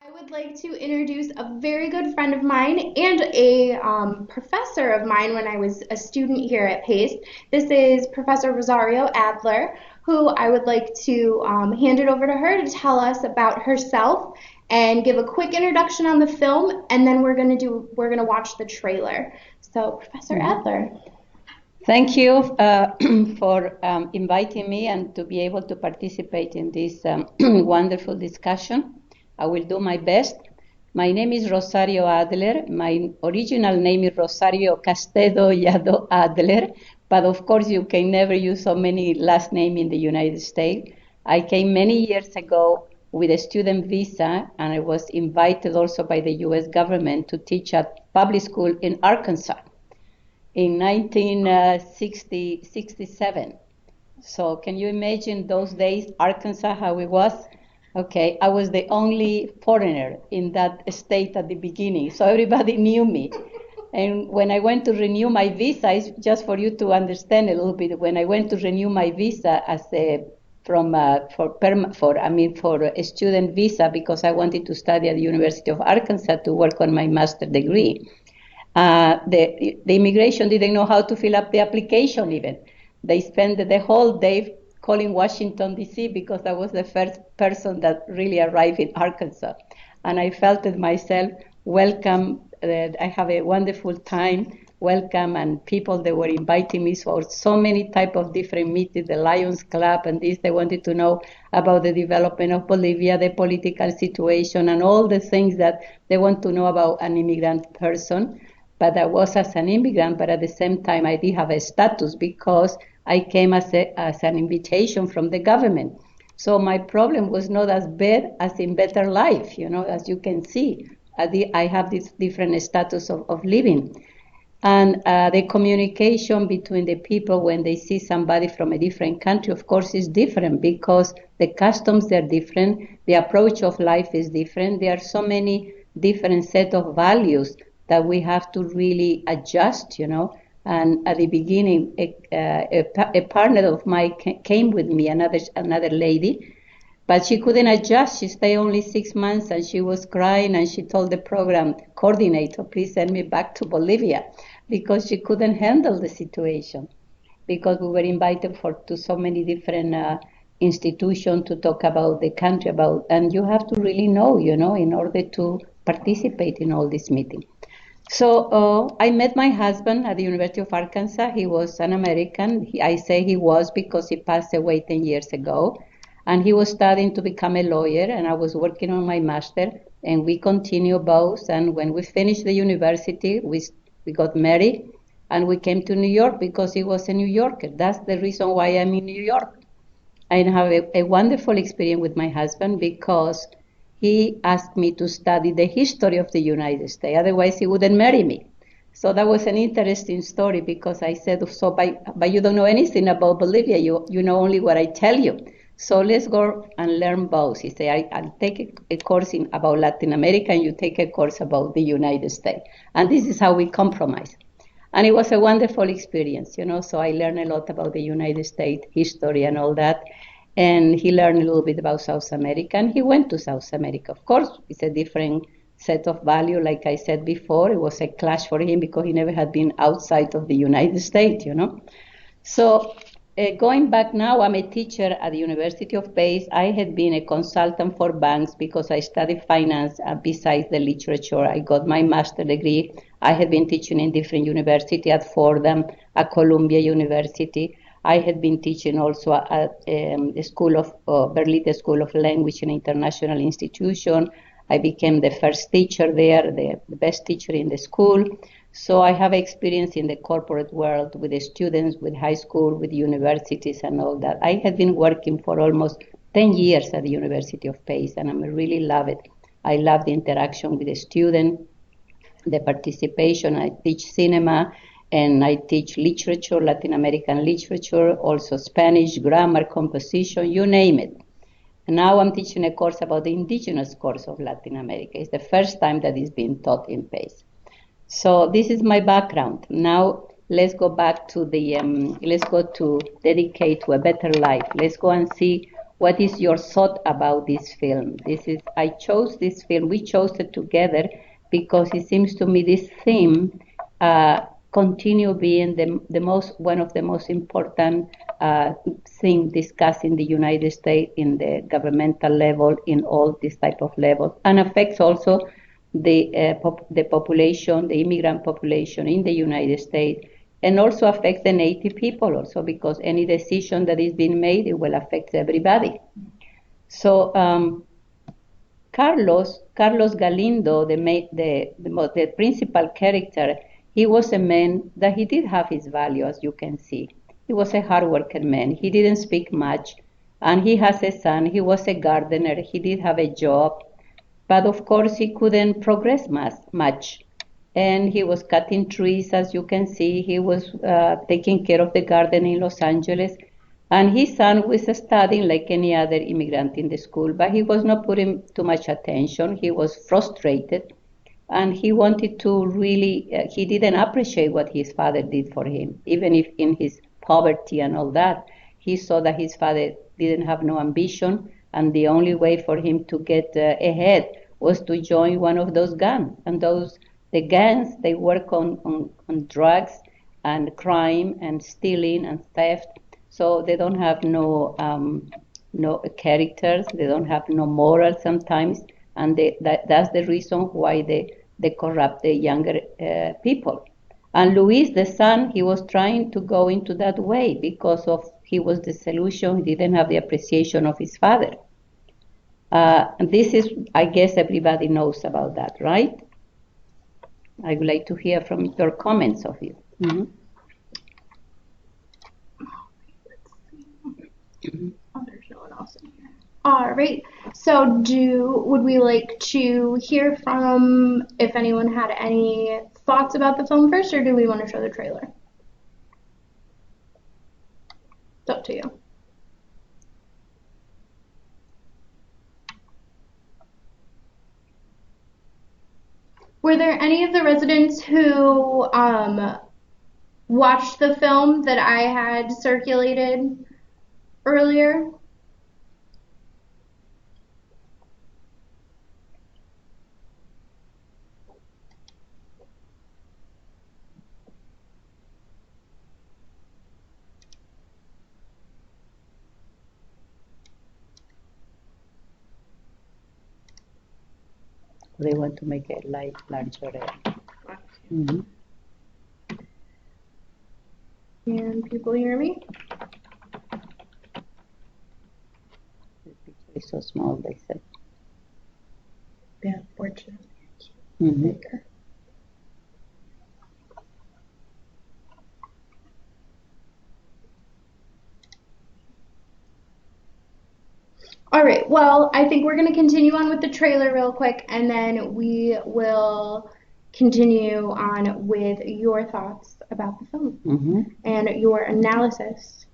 I would like to introduce a very good friend of mine and a professor of mine when I was a student here at Pace. This is Professor Rosario Adler, who I would like to hand it over to her to tell us about herself and give a quick introduction on the film, and then we're gonna watch the trailer. So, Professor Adler. Thank you for inviting me and to be able to participate in this wonderful discussion. I will do my best. My name is Rosario Adler. My original name is Rosario Castedo Yado Adler, but of course you can never use so many last names in the United States. I came many years ago with a student visa, and I was invited also by the U.S. government to teach at public school in Arkansas in 1967. So can you imagine those days, Arkansas, how it was? Okay, I was the only foreigner in that state at the beginning, so everybody knew me. And when I went to renew my visa, just for you to understand a little bit, when I went to renew my visa as a for a student visa, because I wanted to study at the University of Arkansas to work on my master's degree. The immigration didn't know how to fill up the application even. They spent the whole day calling Washington, D.C. because I was the first person that really arrived in Arkansas. And I felt it myself welcome. I have a wonderful time, welcome, and people, they were inviting me for so many type of different meetings, the Lions Club and this. They wanted to know about the development of Bolivia, the political situation, and all the things that they want to know about an immigrant person. But I was as an immigrant, but at the same time, I did have a status because I came as an invitation from the government. So my problem was not as bad as in better life, as you can see. I have this different status of living. And the communication between the people when they see somebody from a different country, of course, is different because the customs are different, the approach of life is different. There are so many different set of values that we have to really adjust, And at the beginning, a partner of mine came with me, another lady, but she couldn't adjust. She stayed only 6 months, and she was crying, and she told the program coordinator, please send me back to Bolivia, because she couldn't handle the situation, because we were invited to so many different institutions to talk about the country, and you have to really know, in order to participate in all these meetings. So I met my husband at the University of Arkansas. He was an American. I say he was because he passed away 10 years ago. And he was studying to become a lawyer, and I was working on my master, and we continued both. And when we finished the university, we got married, and we came to New York because he was a New Yorker. That's the reason why I'm in New York. I have a wonderful experience with my husband because he asked me to study the history of the United States. Otherwise, he wouldn't marry me. So that was an interesting story because I said, but you don't know anything about Bolivia. You know only what I tell you. So let's go and learn both. He said, I'll take a course about Latin America, and you take a course about the United States. And this is how we compromise. And it was a wonderful experience, So I learned a lot about the United States history and all that. And he learned a little bit about South America, and he went to South America. Of course, it's a different set of value. Like I said before, it was a clash for him because he never had been outside of the United States, So going back now, I'm a teacher at the University of Pace. I had been a consultant for banks because I studied finance besides the literature. I got my master's degree. I had been teaching in different universities at Fordham, at Columbia University. I had been teaching also at the School of Berlin School of Language and International Institution. I became the first teacher there, the best teacher in the school. So I have experience in the corporate world with the students, with high school, with universities and all that. I had been working for almost 10 years at the University of Pace, and I really love it. I love the interaction with the student, the participation. I teach cinema, and I teach literature, Latin American literature, also Spanish, grammar, composition, you name it. And now I'm teaching a course about the indigenous course of Latin America. It's the first time that it's being taught in Pace. So this is my background. Now let's go back to let's go to dedicate to a better life. Let's go and see what is your thought about this film? I chose this film. We chose it together because it seems to me this theme continue being one of the most important things discussed in the United States in the governmental level, in all this type of levels, and affects also the population, the immigrant population in the United States, and also affects the native people also, because any decision that is being made, it will affect everybody. So Carlos Galindo, the principal character, he was a man that he did have his value, as you can see. He was a hard working man. He didn't speak much, and he has a son. He was a gardener. He did have a job, but of course he couldn't progress much. And he was cutting trees, as you can see. He was taking care of the garden in Los Angeles. And his son was studying like any other immigrant in the school, but he was not putting too much attention. He was frustrated, and he wanted to really, he didn't appreciate what his father did for him, even if in his poverty and all that. He saw that his father didn't have no ambition, and the only way for him to get ahead was to join one of those gangs. And the gangs, they work on drugs and crime and stealing and theft. So they don't have no characters. They don't have no morals sometimes, and that's the reason why they corrupt the younger people. And Luis, the son, he was trying to go into that way because he was disillusioned. He didn't have the appreciation of his father. This is, I guess, everybody knows about that, right? I would like to hear from your comments of you. Mm-hmm. Oh, there's no one else in here. All right. So would we like to hear from if anyone had any thoughts about the film first, or do we want to show the trailer? It's up to you. Were there any of the residents who watched the film that I had circulated earlier? They want to make it larger. Mm-hmm. Can people hear me? The picture is so small, they said. Yeah, fortunately. Mm-hmm. Bigger. All right, well, I think we're going to continue on with the trailer real quick, and then we will continue on with your thoughts about the film Mm-hmm. and your analysis.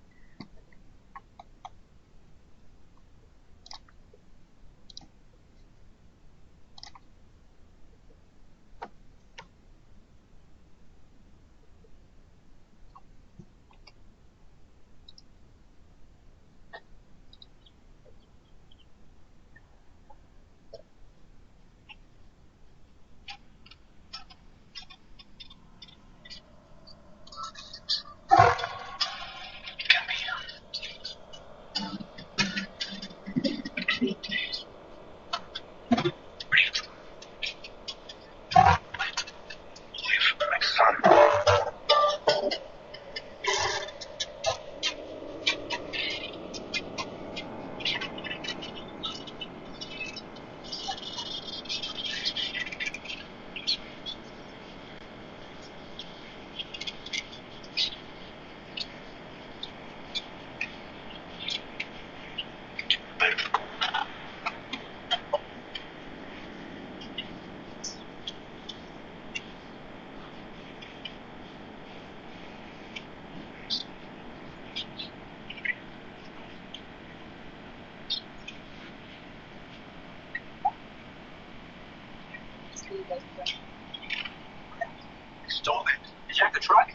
Stole it. Did you have to try?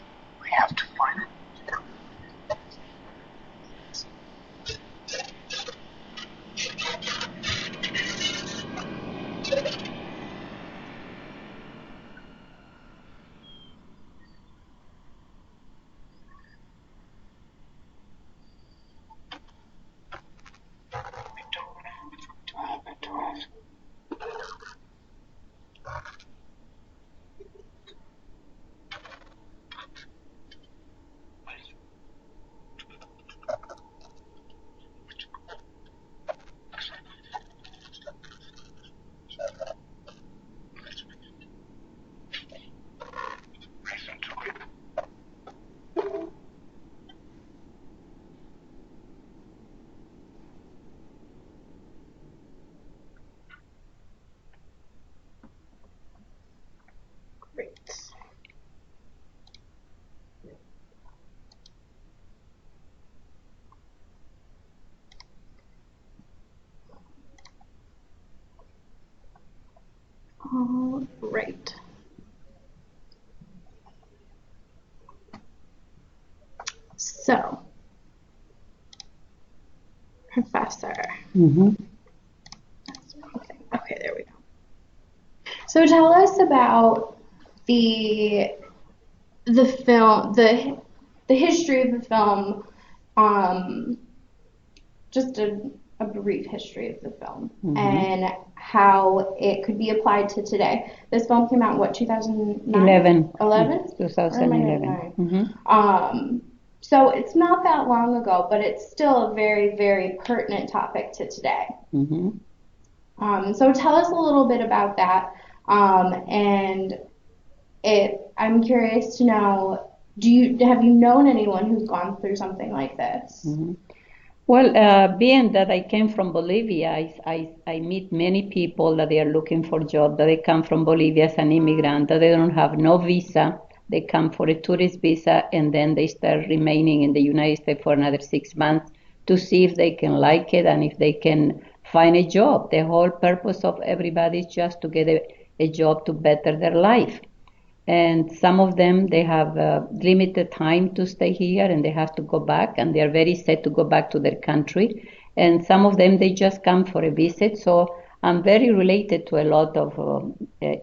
We have to find it. Right. So, professor. Mm-hmm. Okay, there we go. So tell us about the film, the history of the film, just a brief history of the film and how it could be applied to today. This film came out in what, 2009? 11? 2011. So it's not that long ago, but it's still a very, very pertinent topic to today. So tell us a little bit about that. And I'm curious to know, have you known anyone who's gone through something like this? Well, being that I came from Bolivia, I meet many people that they are looking for jobs, that they come from Bolivia as an immigrant, that they don't have no visa. They come for a tourist visa, and then they start remaining in the United States for another 6 months to see if they can like it and if they can find a job. The whole purpose of everybody is just to get a job to better their life. And some of them, they have limited time to stay here and they have to go back, and they are very sad to go back to their country. And some of them, they just come for a visit. So I'm very related to a lot of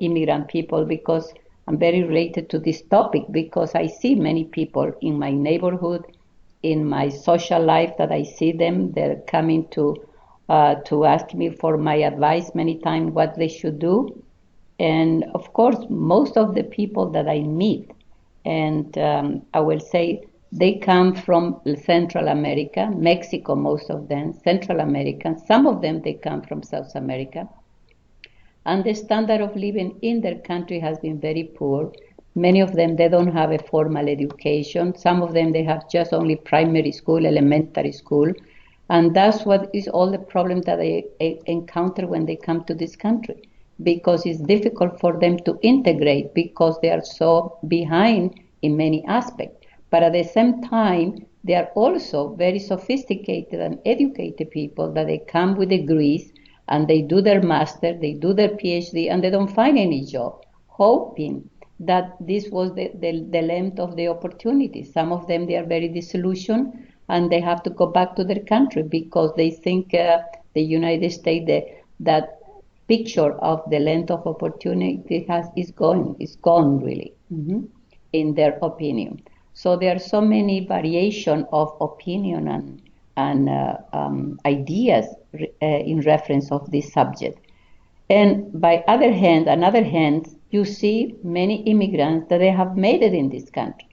immigrant people, because I'm very related to this topic, because I see many people in my neighborhood, in my social life, that I see them. They're coming to ask me for my advice many times what they should do. And of course, most of the people that I meet, and I will say they come from Central America, Mexico, most of them, Central America. Some of them, they come from South America. And the standard of living in their country has been very poor. Many of them, they don't have a formal education. Some of them, they have just only primary school, elementary school. And that's what is all the problem that they encounter when they come to this country, because it's difficult for them to integrate because they are so behind in many aspects. But at the same time, they are also very sophisticated and educated people, that they come with degrees and they do their master, they do their PhD, and they don't find any job, hoping that this was the length of the opportunity. Some of them, they are very disillusioned and they have to go back to their country because they think the United States, that picture of the length of opportunity is gone really, in their opinion. So there are so many variation of opinion and ideas in reference of this subject. And by other hand, you see many immigrants that they have made it in this country.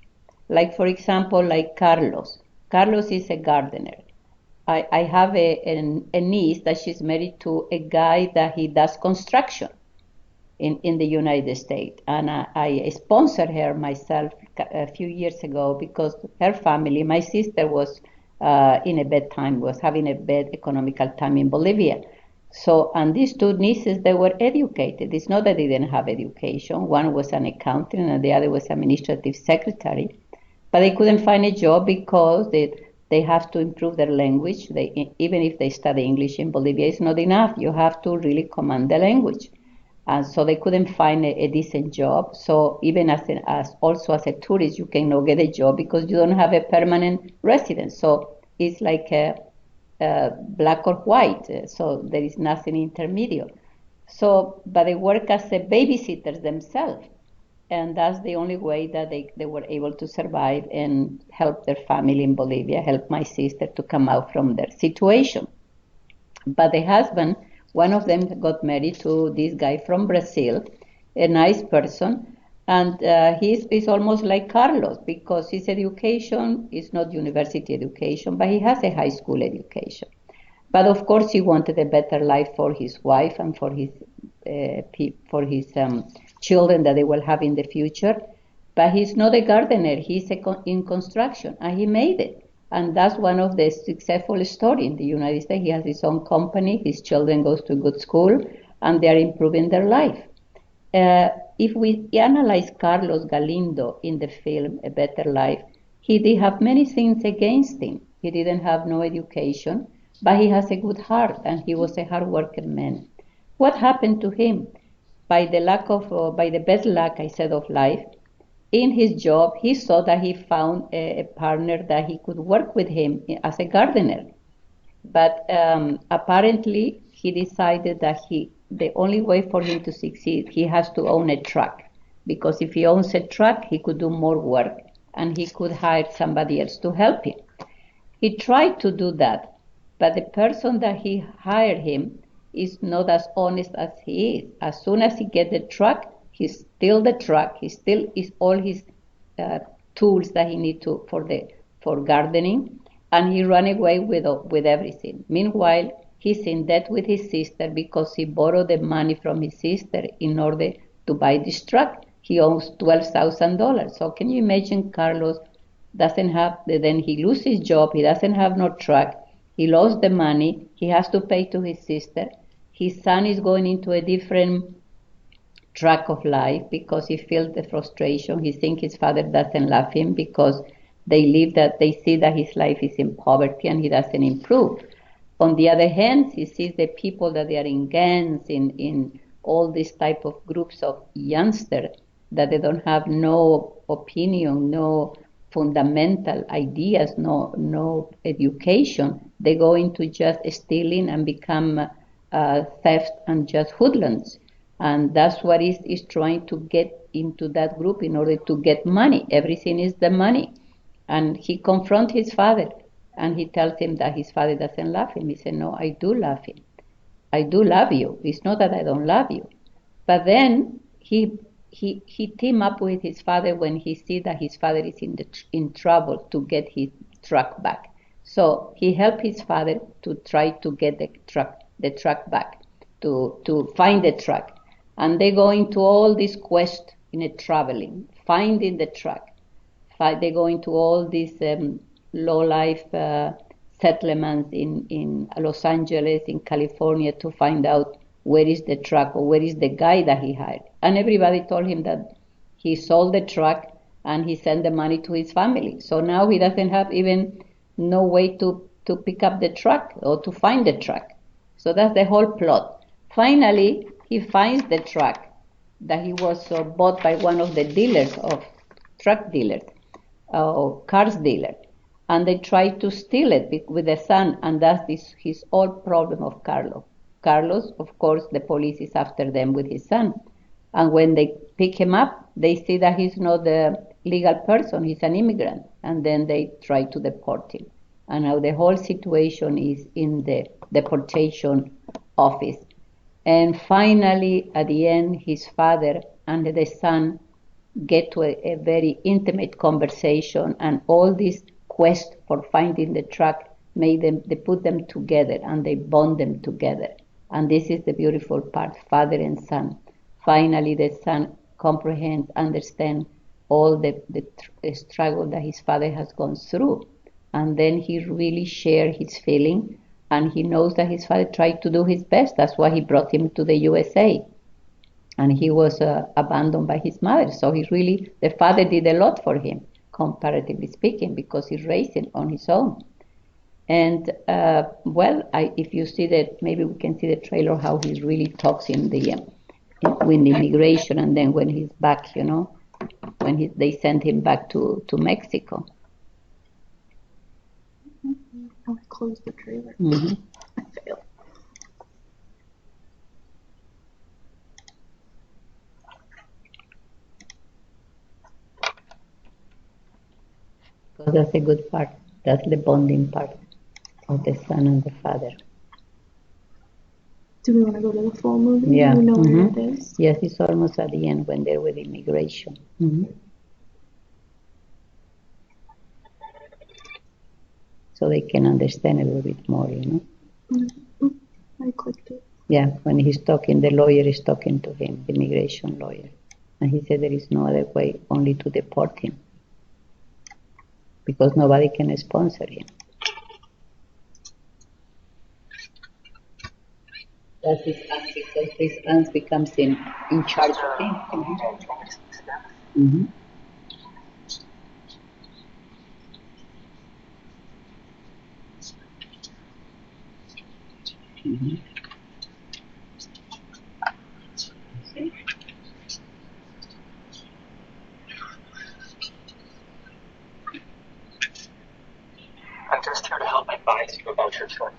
Like, for example, like Carlos. Carlos is a gardener. I have a niece that she's married to a guy that he does construction in the United States. And I sponsored her myself a few years ago because her family, my sister was in a bad time, was having a bad economical time in Bolivia. So, and these two nieces, they were educated. It's not that they didn't have education. One was an accountant and the other was administrative secretary. But they couldn't find a job because they have to improve their language. Even if they study English in Bolivia, it's not enough. You have to really command the language. And so they couldn't find a decent job. So even as a tourist, you cannot get a job because you don't have a permanent residence. So it's like a black or white. So there is nothing intermediate. So, but they work as a babysitters themselves. And that's the only way that they were able to survive and help their family in Bolivia, help my sister to come out from their situation. But the husband, one of them got married to this guy from Brazil, a nice person, and he's almost like Carlos because his education is not university education, but he has a high school education. But of course, he wanted a better life for his wife and for his children that they will have in the future. But he's not a gardener. He's in construction, and he made it. And that's one of the successful stories in the United States. He has his own company. His children goes to good school, and they are improving their life. If we analyze Carlos Galindo in the film A Better Life, he did have many things against him. He didn't have no education, but he has a good heart, and he was a hard-working man. What happened to him? by the best luck, I said, of life, in his job, he saw that he found a partner that he could work with him as a gardener. But apparently, he decided that the only way for him to succeed, he has to own a truck. Because if he owns a truck, he could do more work and he could hire somebody else to help him. He tried to do that, but the person that he hired him is not as honest as he is. As soon as he gets the truck, he steals the truck. He steals all his tools that he needs for gardening, and he ran away with everything. Meanwhile, he's in debt with his sister because he borrowed the money from his sister in order to buy this truck. He owes $12,000. So can you imagine Carlos doesn't have, then he loses his job, he doesn't have no truck, he lost the money, he has to pay to his sister. His son is going into a different track of life because he feels the frustration. He thinks his father doesn't love him because they see that his life is in poverty and he doesn't improve. On the other hand, he sees the people that they are in gangs, in all these type of groups of youngsters that they don't have no opinion, no fundamental ideas, no education. They go into just stealing and become theft and just hoodlums. And that's what is trying to get into that group in order to get money. Everything is the money. And he confronts his father and he tells him that his father doesn't love him. He said, no, I do love him. I do love you. It's not that I don't love you. But then he teamed up with his father when he sees that his father is in trouble to get his truck back. So he helped his father to try to get the truck back, to find the truck. And they go into all this quest in a traveling, finding the truck. They go into all these low-life settlements in Los Angeles, in California, to find out where is the truck or where is the guy that he hired. And everybody told him that he sold the truck and he sent the money to his family. So now he doesn't have even no way to pick up the truck or to find the truck. So that's the whole plot. Finally, he finds the truck that he was bought by one of the dealers, of truck dealers, or cars dealer. And they try to steal it with the son, and that's his old problem of Carlos. Carlos, of course, the police is after them with his son. And when they pick him up, they see that he's not a legal person, he's an immigrant. And then they try to deport him. And now the whole situation is in the deportation office. And finally, at the end, his father and the son get to a very intimate conversation, and all this quest for finding the truck they put them together and they bond them together. And this is the beautiful part, father and son. Finally, the son comprehends, understands all the struggle that his father has gone through. And then he really shares his feeling, and he knows that his father tried to do his best. That's why he brought him to the USA. And he was abandoned by his mother. So the father did a lot for him, comparatively speaking, because he raised him on his own. And if you see that, maybe we can see the trailer, how he really talks in with the immigration, and then when he's back, when they send him back to Mexico. I closed the trailer. Mm-hmm. I failed. Because that's a good part. That's the bonding part of the son and the father. Do we want to go to the full movie? Yeah. Do we know Mm-hmm. where it is? Yes, it's almost at the end when they're with immigration. Mm-hmm. So they can understand a little bit more, Mm-hmm. I clicked it. Yeah, when he's talking, the lawyer is talking to him, the immigration lawyer. And he said there is no other way, only to deport him. Because nobody can sponsor him. That's his aunt, because his aunt becomes in charge of him. Mm-hmm. Mm-hmm. you about your choice.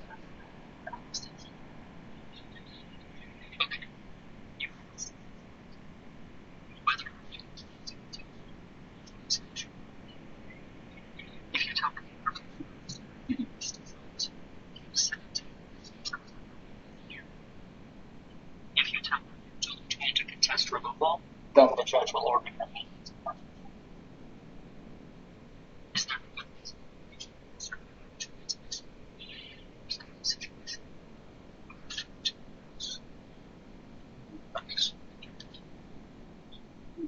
If you tell them you don't want to contest removal, then the judge will order them.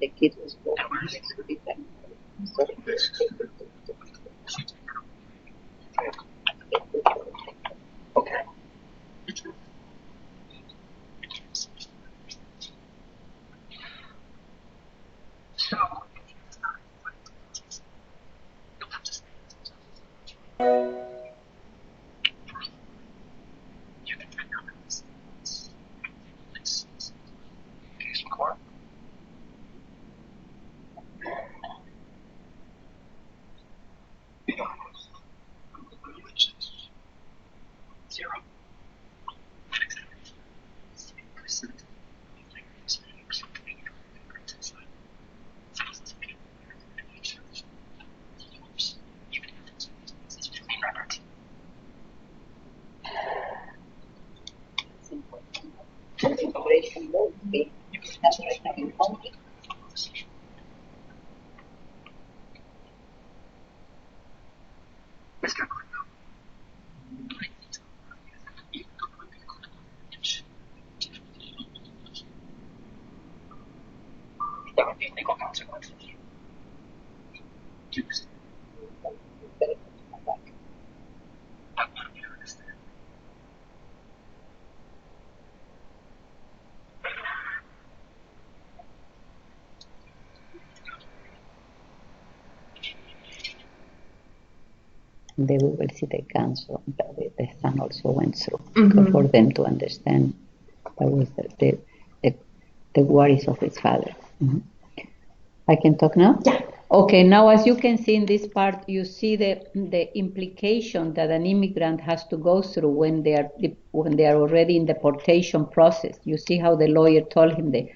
The kid was born next to the family. Okay. So, you'll have to stay. You can drink your medicine. Case in court. Zero. Immigration law would be that's right now in Hungary. Mr. There would be legal consequences. The University Council, the son also went through Mhm. for them to understand that was the worries of his father. Mhm. I can talk now? Yeah. Okay, now as you can see in this part, you see the implication that an immigrant has to go through when they are already in deportation process. You see how the lawyer told him the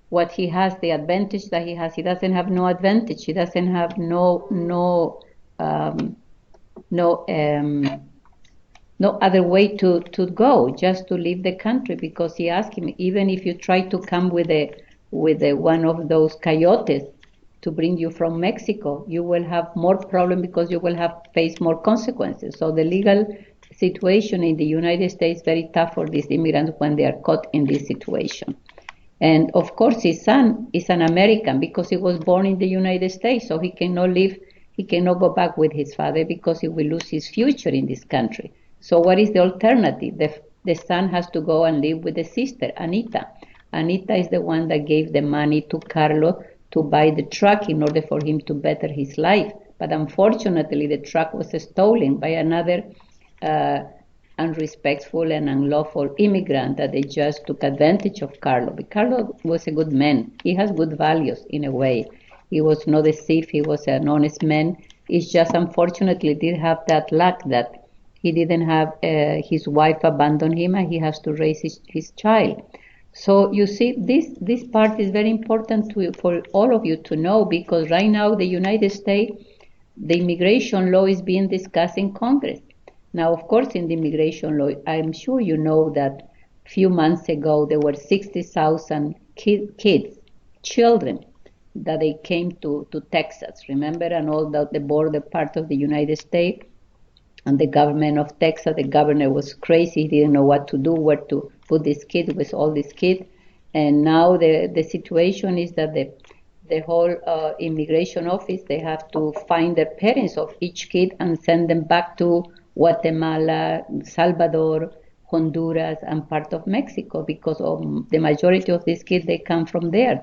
what he has, the advantage that he has. He doesn't have no advantage. He doesn't have um, no no other way to go, just to leave the country, because he asked him, even if you try to come with one of those coyotes to bring you from Mexico, you will have more problem because you will have face more consequences. So the legal situation in the United States is very tough for these immigrants when they are caught in this situation. And of course, his son is an American because he was born in the United States, so he cannot go back with his father because he will lose his future in this country. So what is the alternative? The son has to go and live with the sister, Anita. Anita is the one that gave the money to Carlo to buy the truck in order for him to better his life. But unfortunately, the truck was stolen by another uh, unrespectful and unlawful immigrant that they just took advantage of Carlo. But Carlo was a good man. He has good values in a way. He was not a thief. He was an honest man. It's just unfortunately did have that luck that he didn't have his wife abandon him and he has to raise his child. So you see, this part is very important for all of you to know, because right now the United States, the immigration law is being discussed in Congress. Now, of course, in the immigration law, I'm sure you know that a few months ago there were 60,000 kids, children, that they came to Texas, remember, and all the border part of the United States. And the government of Texas, the governor was crazy. He didn't know what to do, where to put this kid with all these kids. And now the situation is that the whole immigration office, they have to find the parents of each kid and send them back to Guatemala, Salvador, Honduras, and part of Mexico, because the majority of these kids, they come from there.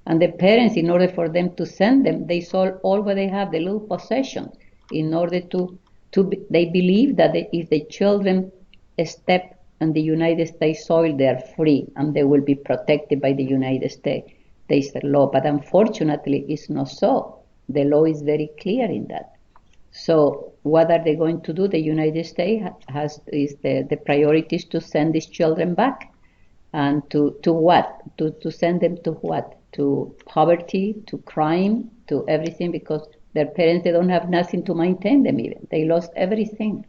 And the parents, in order for them to send them, they sold all what they have, the little possessions, in order they believe that if the children step on the United States soil, they are free and they will be protected by the United States. There is a law, but unfortunately, it's not so. The law is very clear in that. So what are they going to do? The United States is the priority is to send these children back. And to what? To send them to what? To poverty, to crime, to everything, because their parents, they don't have nothing to maintain them even. They lost everything.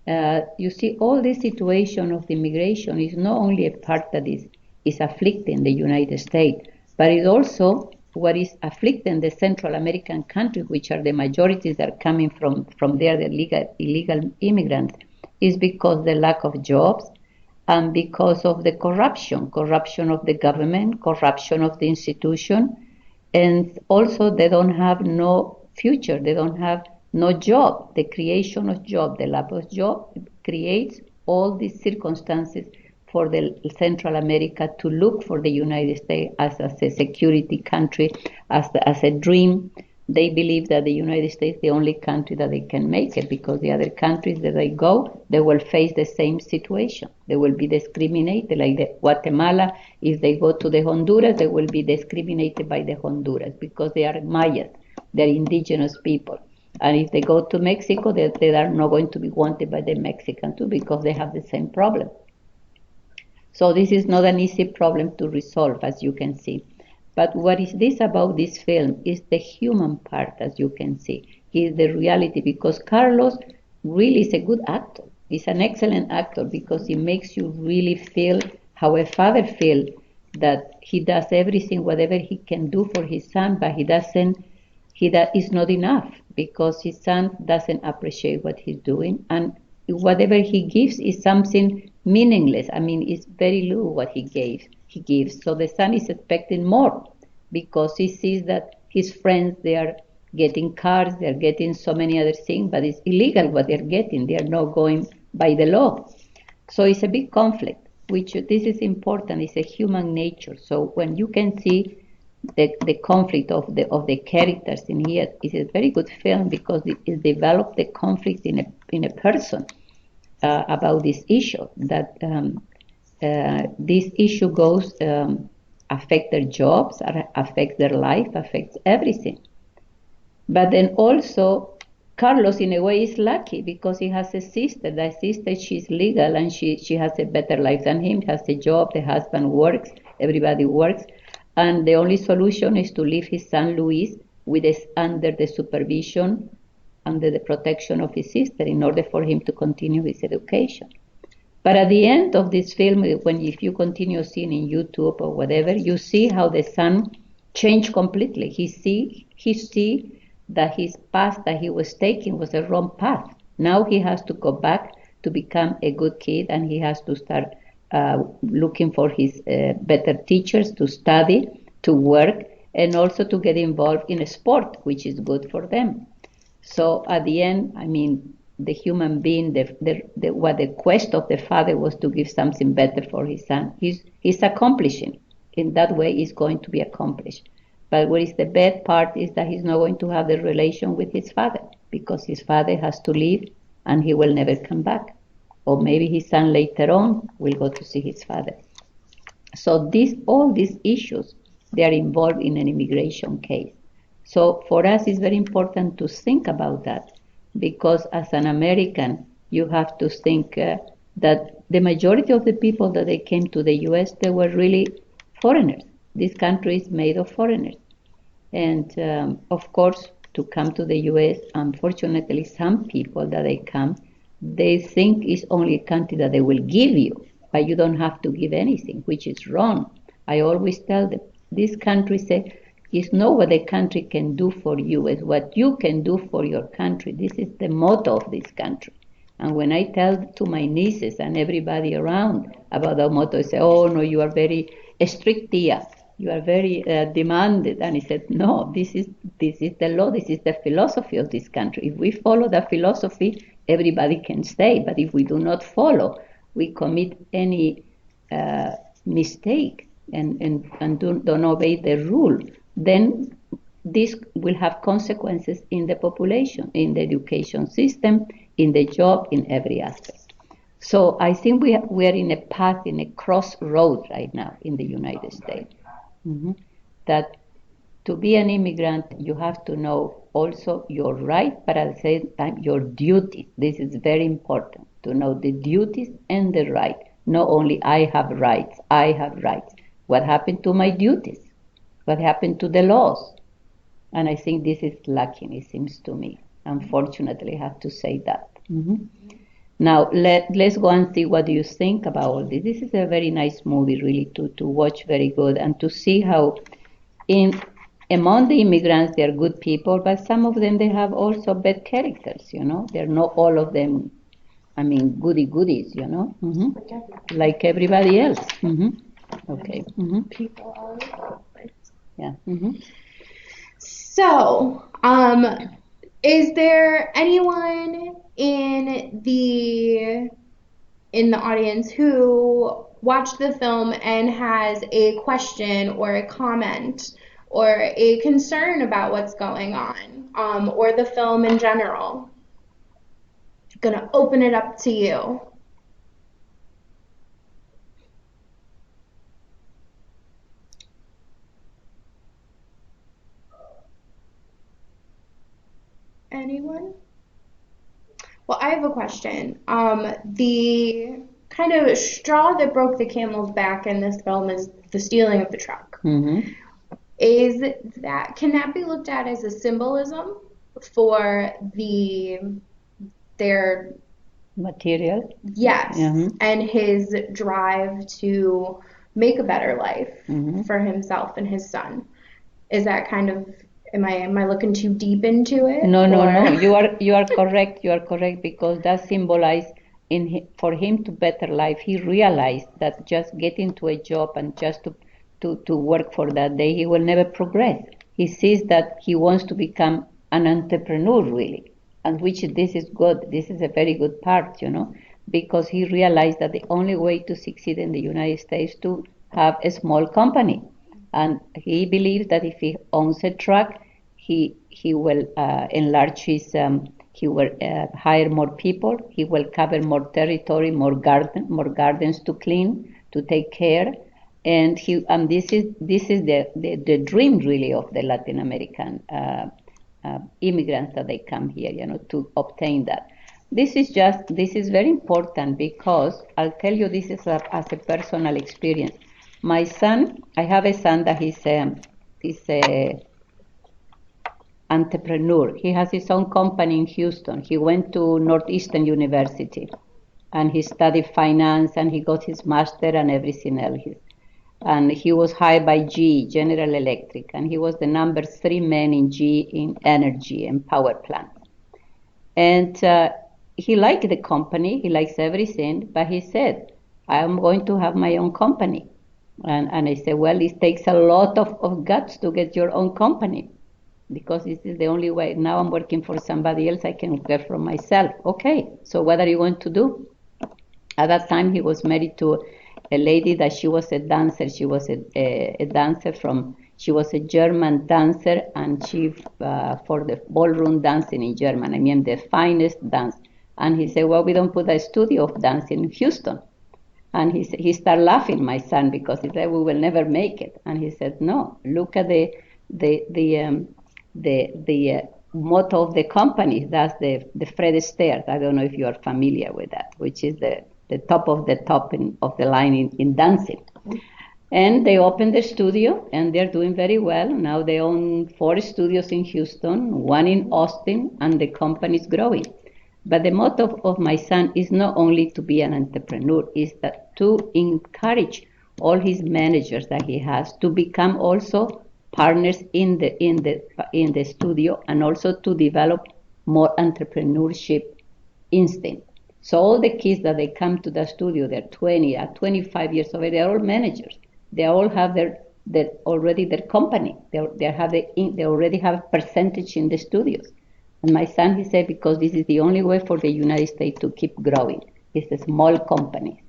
You see, all this situation of the immigration is not only a part that is afflicting the United States, but it's also what is afflicting the Central American countries, which are the majorities that are coming from there, the illegal immigrants, is because the lack of jobs and because of the corruption of the government, corruption of the institution, and also they don't have no future, they don't have no job. The creation of job, the lack of job creates all these circumstances for the Central America to look for the United States as a security country, as a dream. They believe that the United States is the only country that they can make it, because the other countries that they go, they will face the same situation. They will be discriminated, like the Guatemala. If they go to the Honduras, they will be discriminated by the Honduras because they are Mayas, they're indigenous people. And if they go to Mexico, they are not going to be wanted by the Mexican too, because they have the same problem. So this is not an easy problem to resolve, as you can see. But what is this about this film is the human part, as you can see, is the reality, because Carlos really is a good actor. He's an excellent actor because he makes you really feel how a father feels, that he does everything, whatever he can do for his son, but is not enough, because his son doesn't appreciate what he's doing, and whatever he gives is something meaningless. I mean, it's very little what he gives. So the son is expecting more, because he sees that his friends, they are getting cars, they're getting so many other things, but it's illegal what they're getting. They are not going by the law. So it's a big conflict, which this is important. It's a human nature. So when you can see the conflict of the characters in here, it's a very good film, because it develops the conflict in a person about this issue, that this issue goes affect their jobs, affects their life, affects everything. But then also Carlos, in a way, is lucky because he has a sister. That sister, she's legal and she has a better life than him, has a job, the husband works, everybody works. And the only solution is to leave his son Luis under the supervision, under the protection of his sister, in order for him to continue his education. But at the end of this film, if you continue seeing in YouTube or whatever, you see how the son changed completely. He see that his path that he was taking was a wrong path. Now he has to go back to become a good kid, and he has to start looking for his better teachers, to study, to work, and also to get involved in a sport, which is good for them. So at the end, I mean, the human being, what the quest of the father was to give something better for his son. He's accomplishing. In that way, he's going to be accomplished. But what is the bad part is that he's not going to have the relation with his father, because his father has to leave and he will never come back. Or maybe his son later on will go to see his father. So all these issues, they are involved in an immigration case. So for us, it's very important to think about that, because as an American, you have to think that the majority of the people that they came to the U.S., they were really foreigners. This country is made of foreigners. And of course, to come to the U.S., unfortunately, some people that they come, they think it's only a country that they will give you, but you don't have to give anything, which is wrong. I always tell them, this country it's not what the country can do for you, it's what you can do for your country. This is the motto of this country. And when I tell to my nieces and everybody around about the motto, they say, oh no, you are very strict, tia. You are very demanded. And I said, no, this is the law, this is the philosophy of this country. If we follow the philosophy, everybody can stay. But if we do not follow, we commit any mistake and don't obey the rule, then this will have consequences in the population, in the education system, in the job, in every aspect. So I think we are in a path, in a crossroad right now in the United States. Mm-hmm. That to be an immigrant, you have to know also your right, but at the same time your duties. This is very important to know the duties and the right. Not only I have rights, I have rights. What happened to my duties? What happened to the laws? And I think this is lacking, it seems to me. Unfortunately, I have to say that. Now, let's go and see what you think about all this. This is a very nice movie, really, to watch, very good, and to see how among the immigrants, they are good people, but some of them, they have also bad characters, They're not all of them, goodies, like everybody else. Okay. People are. Yeah. So, is there anyone in the audience who watched the film and has a question or a comment or a concern about what's going on, or the film in general? I'm gonna open it up to you. Anyone? Well, I have a question. The kind of straw that broke the camel's back in this film is the stealing of the truck. Can that be looked at as a symbolism for their material? Yes, and his drive to make a better life for himself and his son. Is that kind of, am I looking too deep into it? No. You are correct. You are correct, because that symbolized for him to better life. He realized that just getting to a job and just to work for that day, he will never progress. He sees that he wants to become an entrepreneur, really, and which this is good. This is a very good part, because he realized that the only way to succeed in the United States is to have a small company. And he believes that if he owns a truck, he will enlarge his, he will hire more people, he will cover more territory, more gardens to clean, to take care, and this is the dream, really, of the Latin American immigrants that they come here, to obtain that. This is very important, because I'll tell you, this is as a personal experience. My son, I have a son that he's a entrepreneur. He has his own company in Houston. He went to Northeastern University and he studied finance and he got his master and everything else. And he was hired by GE, General Electric, and he was the number 3 man in GE in energy and power plant. And he liked the company, he likes everything, but he said, I am going to have my own company. And I said, well, it takes a lot of guts to get your own company, because this is the only way. Now I'm working for somebody else, I can work for myself. Okay, so what are you going to do? At that time, he was married to a lady that she was a dancer. She was a dancer she was a German dancer, and she, for the ballroom dancing in Germany, the finest dance. And he said, well, we don't put a studio of dancing in Houston. And he started laughing, my son, because he said, we will never make it. And he said, no, look at the motto of the company. That's the Fred Astaire. I don't know if you are familiar with that, which is the top of the top of the line in dancing. And they opened the studio, and they're doing very well. Now they own 4 studios in Houston, 1 in Austin, and the company is growing. But the motto of my son is not only to be an entrepreneur, is that to encourage all his managers that he has to become also partners in the studio, and also to develop more entrepreneurship instinct. So all the kids that they come to the studio, they're 20, at 25 years old, they're all managers. They all have already their company. They already have a percentage in the studios. And my son, he said, because this is the only way for the United States to keep growing. It's a small company,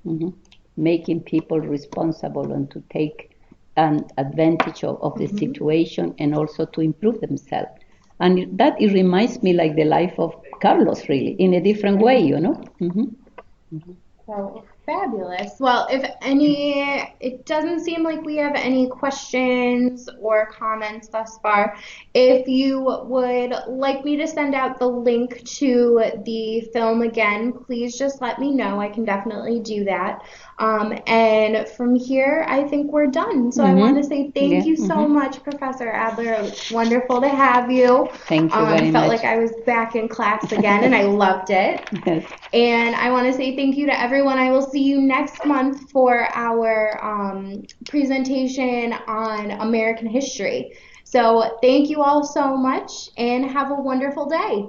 making people responsible and to take advantage of the situation, and also to improve themselves. And it reminds me like the life of Carlos, really, in a different way, So Fabulous. Well, it doesn't seem like we have any questions or comments thus far. If you would like me to send out the link to the film again, please just let me know. I can definitely do that. And from here, I think we're done. So I want to say thank you so much, Professor Adler. It was wonderful to have you. Thank you very Felt much. like I was back in class again, and I loved it. Yes. And I want to say thank you to everyone. I will see you next month for our presentation on American history. So thank you all so much, and have a wonderful day.